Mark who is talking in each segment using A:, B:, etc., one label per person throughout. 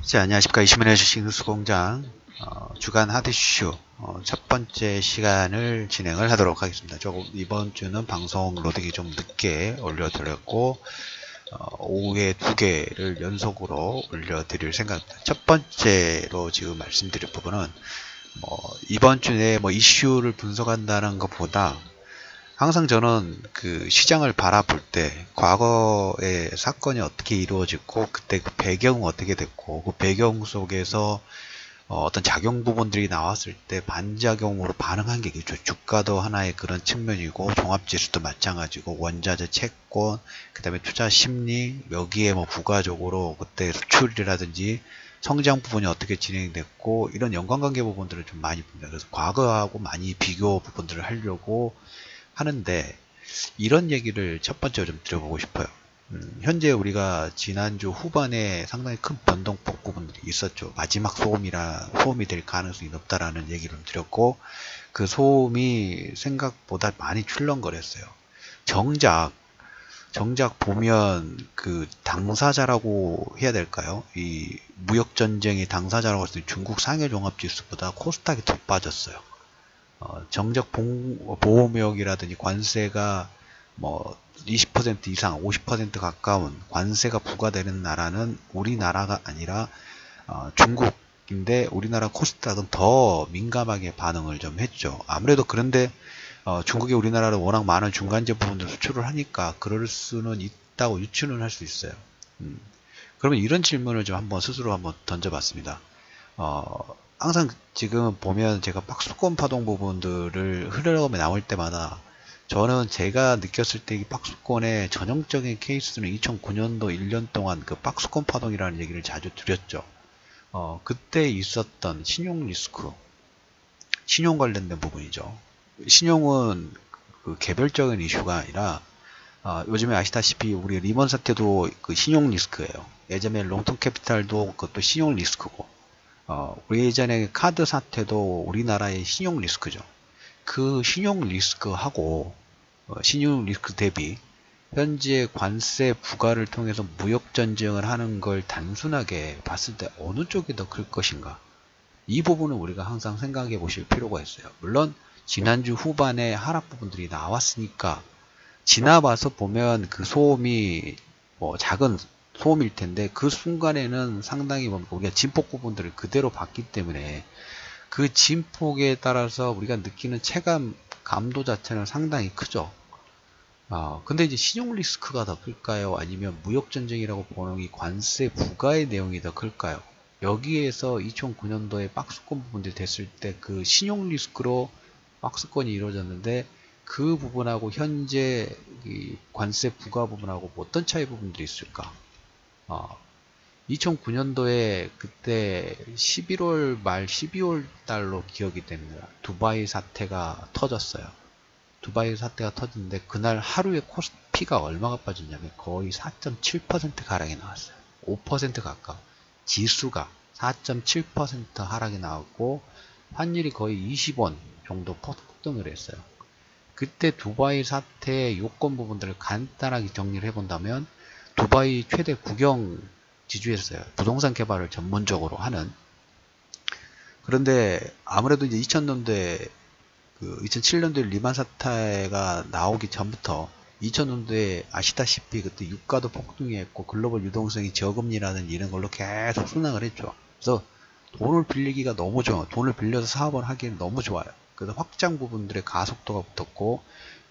A: 자, 안녕하십니까. 이시민의 주식뉴스공장 주간 하드슈 첫 번째 시간을 진행을 하도록 하겠습니다. 조금 이번 주는 방송 로딩이 좀 늦게 올려드렸고 오후에 2개를 연속으로 올려드릴 생각입니다. 첫 번째로 지금 말씀드릴 부분은 이번 주에 이슈를 분석한다는 것보다 항상 저는 그 시장을 바라볼 때 과거의 사건이 어떻게 이루어졌고 그때 그 배경은 어떻게 됐고 그 배경 속에서 어떤 작용 부분들이 나왔을 때 반작용으로 반응한 게 있죠. 주가도 하나의 그런 측면이고 종합지수도 마찬가지고 원자재 채권 그 다음에 투자 심리 여기에 부가적으로 그때 수출이라든지 성장 부분이 어떻게 진행됐고 이런 연관관계 부분들을 좀 많이 봅니다. 그래서 과거하고 많이 비교 부분들을 하려고 하는데 이런 얘기를 첫 번째로 좀 드려보고 싶어요. 현재 우리가 지난주 후반에 상당히 큰 변동폭 부분들이 있었죠. 마지막 소음이 될 가능성이 높다라는 얘기를 드렸고 그 소음이 생각보다 많이 출렁거렸어요. 정작 보면 그 당사자라고 해야 될까요? 이 무역전쟁의 당사자라고 했을 때 중국 상해종합지수보다 코스닥이 더 빠졌어요. 정작 보호무역이라든지 관세가 20% 이상 50% 가까운 관세가 부과되는 나라는 우리나라가 아니라 중국인데 우리나라 코스닥은 더 민감하게 반응을 좀 했죠. 아무래도 그런데 중국이 우리나라로 워낙 많은 중간재 부분들 수출을 하니까 그럴 수는 있다고 유추는 할 수 있어요. 그러면 이런 질문을 좀 한번 스스로 한번 던져봤습니다. 항상 지금 보면 제가 박스권 파동 부분들을 흐름에 나올 때마다 저는 제가 느꼈을 때 이 박스권의 전형적인 케이스는 2009년도 1년 동안 그 박스권 파동이라는 얘기를 자주 드렸죠. 그때 있었던 신용 리스크, 신용 관련된 부분이죠. 신용은 그 개별적인 이슈가 아니라 요즘에 아시다시피 우리 리먼 사태도 그 신용 리스크예요. 예전에 롱텀 캐피탈도 그것도 신용 리스크고 우리 예전에 카드 사태도 우리나라의 신용 리스크죠. 그 신용 리스크하고 신용 리스크 대비 현재 관세 부과를 통해서 무역 전쟁을 하는 걸 단순하게 봤을 때 어느 쪽이 더 클 것인가? 이 부분은 우리가 항상 생각해 보실 필요가 있어요. 물론 지난주 후반에 하락 부분들이 나왔으니까 지나봐서 보면 그 소음이 작은 소음일 텐데 그 순간에는 상당히 우리가 진폭 부분들을 그대로 봤기 때문에 그 진폭에 따라서 우리가 느끼는 감도 자체는 상당히 크죠. 근데 이제 신용 리스크가 더 클까요? 아니면 무역 전쟁이라고 보는 이 관세 부과의 내용이 더 클까요? 여기에서 2009년도에 박스권 부분들이 됐을 때 그 신용 리스크로 박스권이 이루어졌는데 그 부분하고 현재 이 관세 부과 부분하고 어떤 차이 부분들이 있을까? 2009년도에 그때 11월 말 12월 달로 기억이 됩니다. 두바이 사태가 터졌어요. 두바이 사태가 터졌는데 그날 하루에 코스피가 얼마가 빠졌냐면 거의 4.7% 하락이 나왔어요. 5% 가까워. 지수가 4.7% 하락이 나왔고 환율이 거의 20원 정도 폭등을 했어요. 그때 두바이 사태의 요건 부분들을 간단하게 정리를 해본다면 두바이 최대 국영 지주였어요. 부동산 개발을 전문적으로 하는. 그런데 아무래도 이제 2000년도에 2007년도에 리만 사태가 나오기 전부터 2000년도에 아시다시피 그때 유가도 폭등했고 글로벌 유동성이 저금리라는 이런 걸로 계속 순항을 했죠. 그래서 돈을 빌리기가 너무 좋아요. 돈을 빌려서 사업을 하기에는 너무 좋아요. 그래서 확장 부분들의 가속도가 붙었고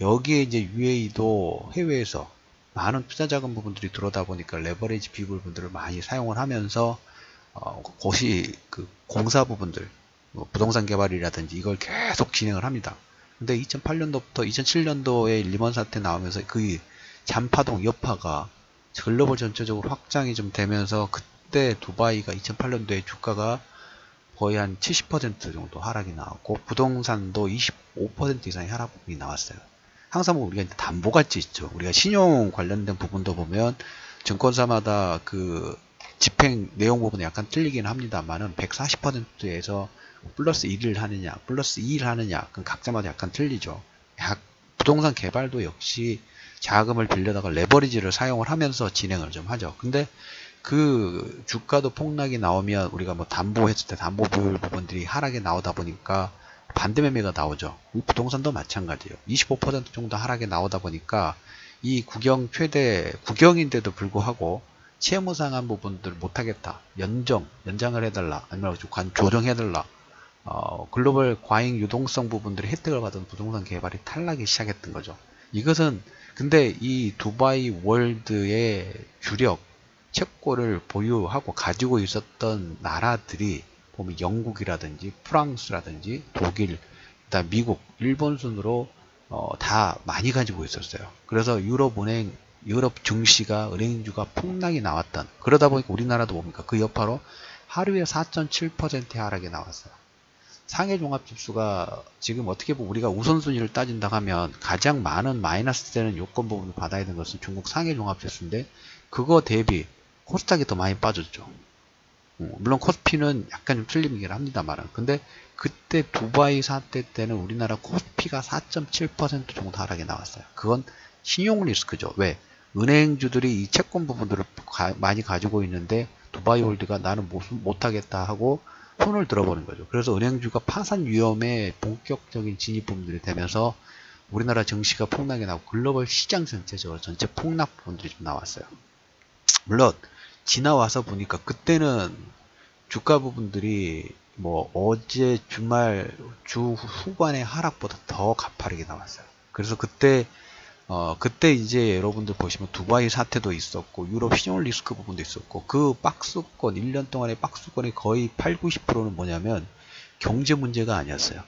A: 여기에 이제 UAE도 해외에서 많은 투자 자금 부분들이 들어오다 보니까 레버리지 비율분들을 많이 사용을 하면서 그것이 그 공사 부분들 부동산 개발이라든지 이걸 계속 진행을 합니다. 근데 2008년도부터 2007년도에 리먼 사태 나오면서 그 잔파동 여파가 글로벌 전체적으로 확장이 좀 되면서 그때 두바이가 2008년도에 주가가 거의 한 70% 정도 하락이 나왔고 부동산도 25% 이상의 하락이 나왔어요. 항상 우리가 담보가치 있죠. 우리가 신용 관련된 부분도 보면 증권사마다 그 집행 내용 부분이 약간 틀리긴 합니다만은 140%에서 플러스 1을 하느냐, 플러스 2를 하느냐, 그건 각자마다 약간 틀리죠. 부동산 개발도 역시 자금을 빌려다가 레버리지를 사용을 하면서 진행을 좀 하죠. 근데 그 주가도 폭락이 나오면 우리가 뭐 담보했을 때 담보 비율 부분들이 하락이 나오다 보니까 반대 매매가 나오죠. 부동산도 마찬가지예요. 25% 정도 하락이 나오다 보니까 이 국영 최대 국영인데도 불구하고 채무 상한 부분들 못하겠다. 연장을 해달라. 아니면 조정해달라. 글로벌 과잉 유동성 부분들의 혜택을 받은 부동산 개발이 탈락이 시작했던 거죠. 이것은 근데 이 두바이 월드의 주력 채권을 보유하고 가지고 있었던 나라들이 보면 영국이라든지 프랑스라든지 독일, 그다음 미국, 일본 순으로 다 많이 가지고 있었어요. 그래서 유럽 증시가 은행주가 폭락이 나왔던 그러다 보니까 우리나라도 뭡니까? 그 여파로 하루에 4.7%의 하락이 나왔어요. 상해 종합지수가 지금 어떻게 보면 우리가 우선순위를 따진다 하면 가장 많은 마이너스 되는 요건 부분을 받아야 되는 것은 중국 상해 종합지수인데 그거 대비 코스닥이 더 많이 빠졌죠. 물론 코스피는 약간 좀 틀림이긴 합니다만 근데 그때 두바이 사태 때는 우리나라 코스피가 4.7% 정도 하락이 나왔어요. 그건 신용 리스크죠. 왜? 은행주들이 이 채권 부분들을 많이 가지고 있는데 두바이 월드가 나는 못하겠다 하고 손을 들어보는 거죠. 그래서 은행주가 파산 위험에 본격적인 진입 부분들이 되면서 우리나라 증시가 폭락이 나고 글로벌 시장 전체적으로 전체 폭락 부분들이 좀 나왔어요. 물론 지나와서 보니까 그때는 주가 부분들이 뭐 어제 주말 주 후반의 하락보다 더 가파르게 나왔어요. 그래서 그때 이제 여러분들 보시면 두바이 사태도 있었고 유럽 신용 리스크 부분도 있었고 그 박스권 1년 동안의 박스권의 거의 8, 90%는 뭐냐면 경제 문제가 아니었어요.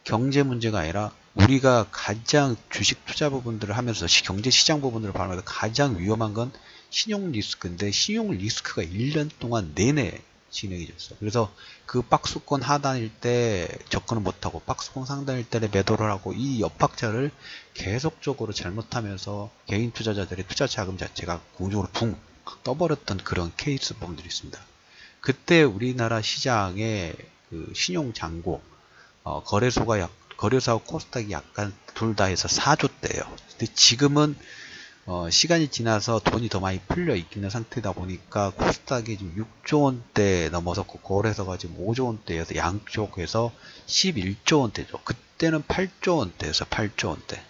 A: 경제 문제가 아니라 우리가 가장 주식 투자 부분들을 하면서 경제 시장 부분들을 바라면서 가장 위험한 건 신용 리스크인데 신용 리스크가 1년 동안 내내 진행이 됐어. 그래서 그 박스권 하단일 때 접근을 못하고 박스권 상단일 때 매도를 하고 이 역박자를 계속적으로 잘못하면서 개인 투자자들의 투자 자금 자체가 공중으로 붕 떠버렸던 그런 케이스 부분들이 있습니다. 그때 우리나라 시장의 그 신용 잔고 거래소하고 코스닥이 약간 둘 다 해서 4조대예요. 근데 지금은 시간이 지나서 돈이 더 많이 풀려 있는 상태다 보니까 코스닥이 지금 6조 원대 넘어섰고 거래소가 지금 5조 원대여서 양쪽에서 11조 원대죠. 그때는 8조 원대에서 8조 원대.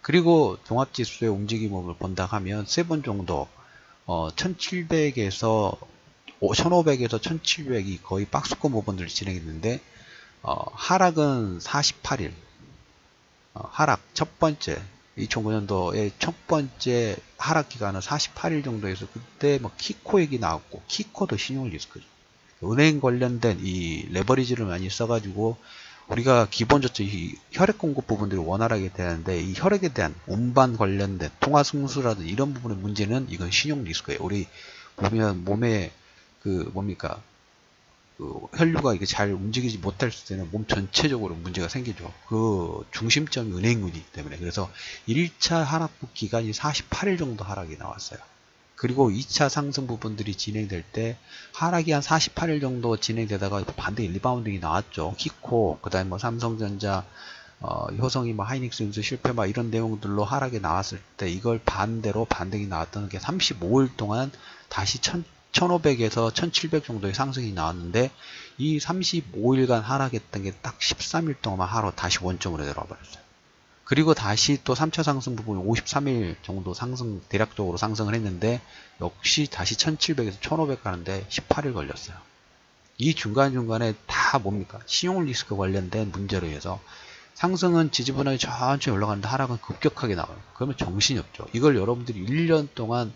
A: 그리고 종합지수의 움직임을 본다 하면 세 번 정도 1700에서 1500에서 1700이 거의 박스권 부분들을 진행했는데 하락은 48일. 하락 첫 번째 2009년도에 첫 번째 하락 기간은 48일 정도에서 그때 뭐 키코 얘기 나왔고 키코도 신용 리스크죠. 은행 관련된 이 레버리지를 많이 써가지고 우리가 기본적으로 이 혈액 공급 부분들이 원활하게 되는데 이 혈액에 대한 운반 관련된 통화 승수라든 이런 부분의 문제는 이건 신용 리스크예요. 우리 보면 몸에 그 뭡니까? 그 혈류가 이게 잘 움직이지 못할 때는 몸 전체적으로 문제가 생기죠. 그 중심점이 은행이기 때문에. 그래서 1차 하락폭 기간이 48일 정도 하락이 나왔어요. 그리고 2차 상승 부분들이 진행될 때 하락이 한 48일 정도 진행되다가 반대 리바운딩이 나왔죠. 키코, 그 다음에 뭐 삼성전자, 효성이 뭐 하이닉스 인수 실패 막 이런 내용들로 하락이 나왔을 때 이걸 반대로 반등이 나왔던 게 35일 동안 다시 1500에서 1700 정도의 상승이 나왔는데 이 35일간 하락했던 게 딱 13일 동안 하루 다시 원점으로 내려와 버렸어요. 그리고 다시 또 3차 상승 부분이 53일 정도 대략적으로 상승을 했는데 역시 다시 1700에서 1500 가는데 18일 걸렸어요. 이 중간중간에 다 뭡니까? 신용 리스크 관련된 문제로 해서 상승은 지지부진하게 천천히 올라가는데 하락은 급격하게 나와요. 그러면 정신이 없죠. 이걸 여러분들이 1년 동안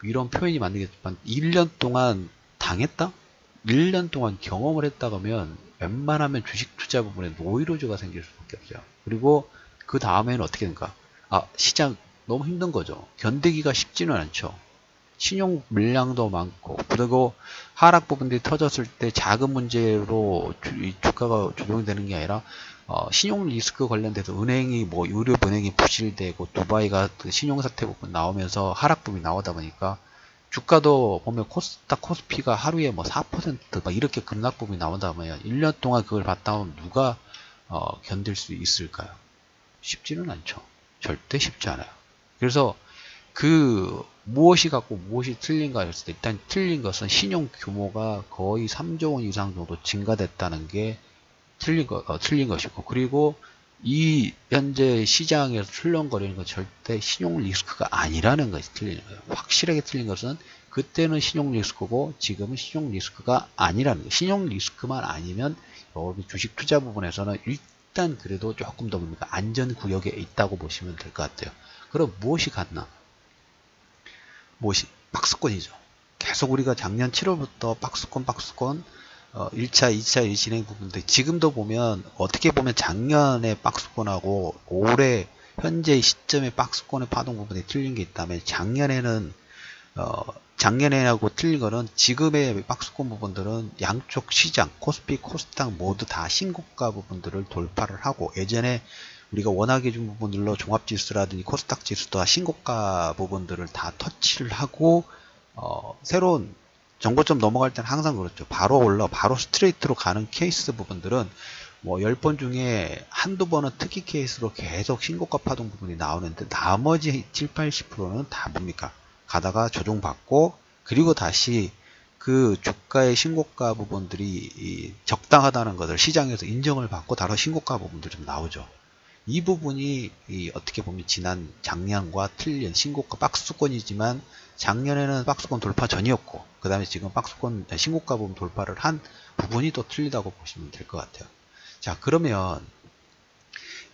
A: 이런 표현이 맞겠지만 1년 동안 당했다? 1년 동안 경험을 했다 그러면 웬만하면 주식 투자 부분에 노이로즈가 생길 수밖에 없어요. 그리고 그 다음에는 어떻게 된가? 시장 너무 힘든 거죠. 견디기가 쉽지는 않죠. 신용 물량도 많고 그리고 하락 부분들이 터졌을 때 자금 문제로 주가가 조정이 되는 게 아니라 신용 리스크 관련돼서 은행이 뭐 유럽은행이 부실되고 두바이가 그 신용사태 부분 나오면서 하락 부분이 나오다 보니까 주가도 보면 코스닥 코스피가 하루에 뭐 4%막 이렇게 급락 부분이 나온다 보면 1년 동안 그걸 봤다 보면 누가 견딜 수 있을까요? 쉽지는 않죠. 절대 쉽지 않아요. 그래서 그 무엇이 같고 무엇이 틀린가 했을 때 일단 틀린 것은 신용 규모가 거의 3조 원 이상 정도 증가됐다는 게 틀린 것이고, 그리고 이 현재 시장에서 출렁거리는 건 절대 신용 리스크가 아니라는 것이 틀리는 거예요. 확실하게 틀린 것은 그때는 신용 리스크고 지금은 신용 리스크가 아니라는 거예요. 신용 리스크만 아니면 여기 주식 투자 부분에서는 일단 그래도 조금 더 뭡니까 안전 구역에 있다고 보시면 될 것 같아요. 그럼 무엇이 같나? 무엇이? 박스권이죠. 계속 우리가 작년 7월부터 박스권 1차, 2차 진행 부분인데 지금도 보면 어떻게 보면 작년에 박스권하고 올해 현재 시점의 박스권의 파동 부분이 틀린 게 있다면 작년에하고 틀린 거는 지금의 박스권 부분들은 양쪽 시장 코스피, 코스닥 모두 다 신고가 부분들을 돌파를 하고, 예전에 우리가 원하게 준 부분들로 종합지수라든지 코스닥 지수도 다 신고가 부분들을 다 터치를 하고 새로운 정고점 넘어갈 때는 항상 그렇죠. 바로 스트레이트로 가는 케이스 부분들은 뭐 10번 중에 한두 번은 특이 케이스로 계속 신고가 파동 부분이 나오는데 나머지 7, 80%는 다 뭡니까? 가다가 조정받고 그리고 다시 그 주가의 신고가 부분들이 적당하다는 것을 시장에서 인정을 받고 다른 신고가 부분들이 좀 나오죠. 이 부분이 어떻게 보면 작년과 틀린 신고가 박스권이지만 작년에는 박스권 돌파 전이었고 그 다음에 지금 박스권 신고가 부분 돌파를 한 부분이 또 틀리다고 보시면 될 것 같아요. 자, 그러면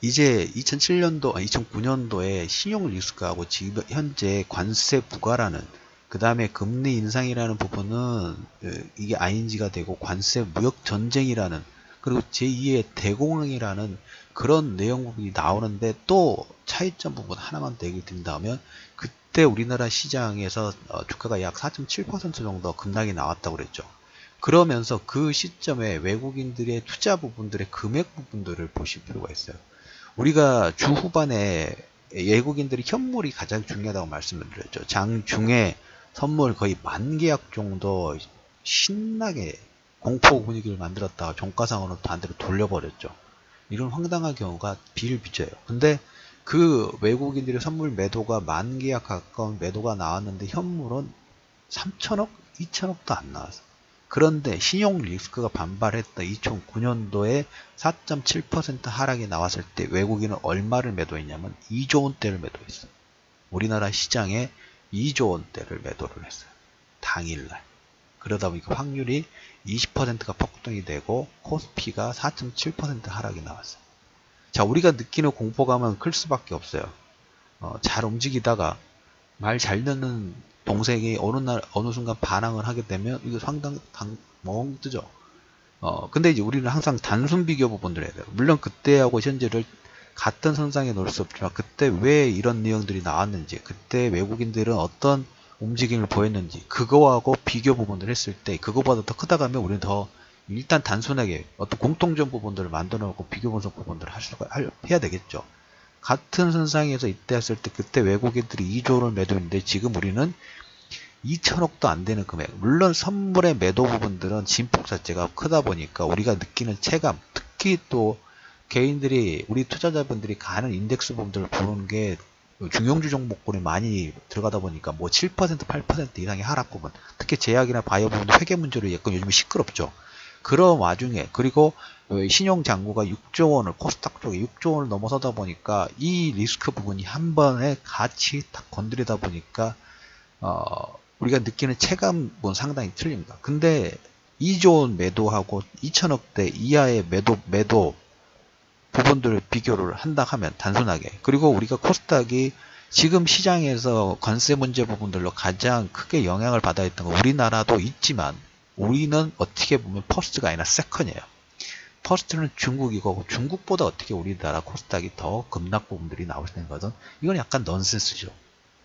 A: 이제 2007년도, 2009년도에 신용 리스크하고 지금 현재 관세 부과라는 그 다음에 금리 인상이라는 부분은 이게 ING가 되고 관세 무역 전쟁이라는 그리고 제2의 대공황이라는 그런 내용 부분이 나오는데 또 차이점 부분 하나만 더 얘기 드린다면 그때 우리나라 시장에서 주가가 약 4.7% 정도 급락이 나왔다고 그랬죠. 그러면서 그 시점에 외국인들의 투자 부분들의 금액 부분들을 보실 필요가 있어요. 우리가 주 후반에 외국인들이 현물이 가장 중요하다고 말씀을 드렸죠. 장중에 선물 거의 10,000계약 정도 신나게 공포 분위기를 만들었다가 종가상으로 반대로 돌려버렸죠. 이런 황당한 경우가 비일비재예요. 근데 그 외국인들의 선물 매도가 10,000계약 가까운 매도가 나왔는데 현물은 3천억, 2천억도 안 나왔어요. 그런데 신용 리스크가 반발했다 2009년도에 4.7% 하락이 나왔을 때 외국인은 얼마를 매도했냐면 2조 원대를 매도했어요. 우리나라 시장에 2조 원대를 매도를 했어요. 당일날. 그러다 보니까 확률이 20%가 폭등이 되고 코스피가 4.7% 하락이 나왔어요. 자, 우리가 느끼는 공포감은 클 수밖에 없어요. 잘 움직이다가 말 잘 듣는 동생이 어느 순간 반항을 하게 되면 이거 상당히 멍 뜨죠. 근데 이제 우리는 항상 단순 비교 부분들 해야 돼요. 물론 그때하고 현재를 같은 선상에 놓을 수 없지만 그때 왜 이런 내용들이 나왔는지, 그때 외국인들은 어떤 움직임을 보였는지 그거하고 비교 부분을 했을 때 그거보다 더 크다 가면 우리는 더 일단 단순하게 어떤 공통점 부분들을 만들어 놓고 비교 분석 부분들을 해야 되겠죠. 같은 선상에서 이때 했을 때 그때 외국인들이 2조를 매도했는데 지금 우리는 2천억도 안 되는 금액. 물론 선물의 매도 부분들은 진폭 자체가 크다 보니까 우리가 느끼는 체감, 특히 또 개인들이 우리 투자자분들이 가는 인덱스 부분들을 보는 게 중용주 종목군에 많이 들어가다 보니까 뭐 7%, 8% 이상의 하락 부분, 특히 제약이나 바이오 부분도 회계 문제로 약간 요즘 시끄럽죠. 그런 와중에 그리고 신용 잔고가 6조 원을 코스닥 쪽에 6조 원을 넘어서다 보니까 이 리스크 부분이 한 번에 같이 딱 건드리다 보니까 우리가 느끼는 체감은 상당히 틀립니다. 근데 2조 원 매도하고 2천억대 이하의 매도 부분들을 비교를 한다 하면 단순하게, 그리고 우리가 코스닥이 지금 시장에서 관세 문제 부분들로 가장 크게 영향을 받아 있던 건 우리나라도 있지만 우리는 어떻게 보면 퍼스트가 아니라 세컨이에요. 퍼스트는 중국이고 중국보다 어떻게 우리나라 코스닥이 더 급락 부분들이 나올 수 있는 것은 이건 약간 넌센스죠.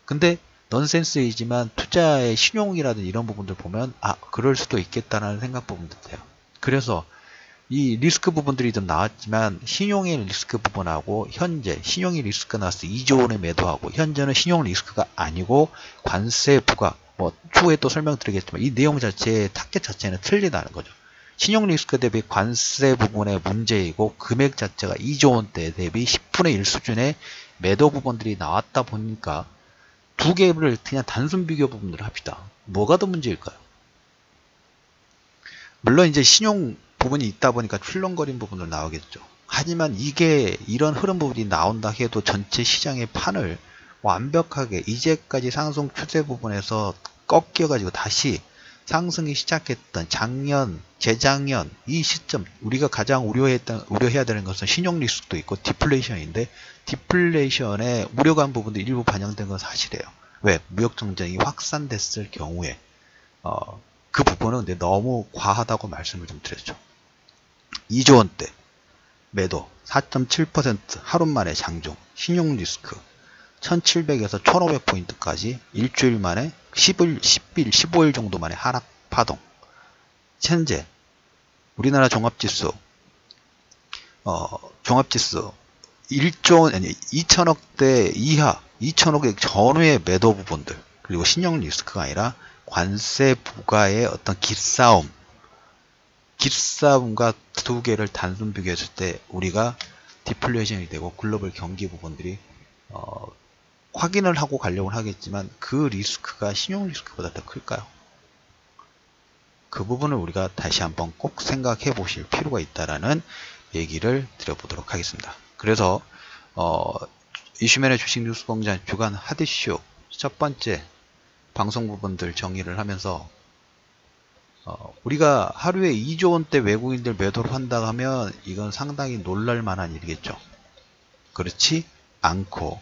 A: 근데 넌센스이지만 투자의 신용이라든 이런 부분들 보면 그럴 수도 있겠다라는 생각 부분도 돼요. 그래서 이 리스크 부분들이 좀 나왔지만 신용의 리스크 부분하고 현재 신용의 리스크가 나왔을 때 2조 원에 매도하고 현재는 신용 리스크가 아니고 관세 부과, 뭐 추후에 또 설명드리겠지만 이 내용 자체의 타겟 자체는 틀리다는 거죠. 신용 리스크 대비 관세 부분의 문제이고 금액 자체가 2조 원대 대비 10분의 1 수준의 매도 부분들이 나왔다 보니까 두 개를 그냥 단순 비교 부분으로 합시다. 뭐가 더 문제일까요? 물론 이제 신용 부분이 있다 보니까 출렁거린 부분으로 나오겠죠. 하지만 이게 이런 흐름 부분이 나온다 해도 전체 시장의 판을 완벽하게 이제까지 상승 추세 부분에서 꺾여가지고 다시 상승이 시작했던 작년, 재작년 이 시점 우리가 가장 우려해야 되는 것은 신용 리스크도 있고 디플레이션인데 디플레이션에 우려간 부분도 일부 반영된 건 사실이에요. 왜? 무역 정쟁이 확산됐을 경우에 그 부분은 근데 너무 과하다고 말씀을 좀 드렸죠. 2조 원대 매도 4.7% 하루 만에 장중 신용 리스크 1700에서 1500포인트까지 일주일 만에 10일, 10일, 15일 정도 만에 하락 파동. 현재 우리나라 종합지수 1조 아니 2천억대 이하 2천억의 전후의 매도 부분들 그리고 신용 리스크가 아니라 관세 부과의 어떤 기싸움과 두 개를 단순 비교했을 때 우리가 디플레이션이 되고 글로벌 경기 부분들이 확인을 하고 가려고 하겠지만 그 리스크가 신용 리스크보다 더 클까요? 그 부분을 우리가 다시 한번 꼭 생각해 보실 필요가 있다라는 얘기를 드려보도록 하겠습니다. 그래서 이슈맨의 주식 뉴스 공장 주간 핫이슈 첫 번째 방송 부분들 정리를 하면서 우리가 하루에 2조 원대 외국인들 매도를 한다 하면 이건 상당히 놀랄 만한 일이겠죠. 그렇지 않고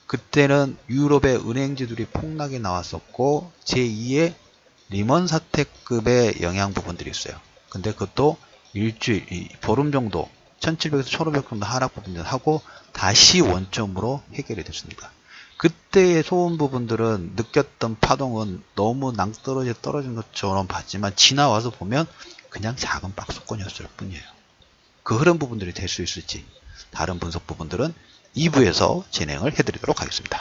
A: 그때는 유럽의 은행지들이 폭락이 나왔었고 제2의 리먼 사태급의 영향 부분들이 있어요. 근데 그것도 일주일, 보름 정도 1700에서 1500 정도 하락 부분들 하고 다시 원점으로 해결이 됐습니다. 그때의 소음 부분들은 느꼈던 파동은 너무 떨어진 것처럼 봤지만 지나와서 보면 그냥 작은 박스권이었을 뿐이에요. 그 흐름 부분들이 될 수 있을지 다른 분석 부분들은 2부에서 진행을 해드리도록 하겠습니다.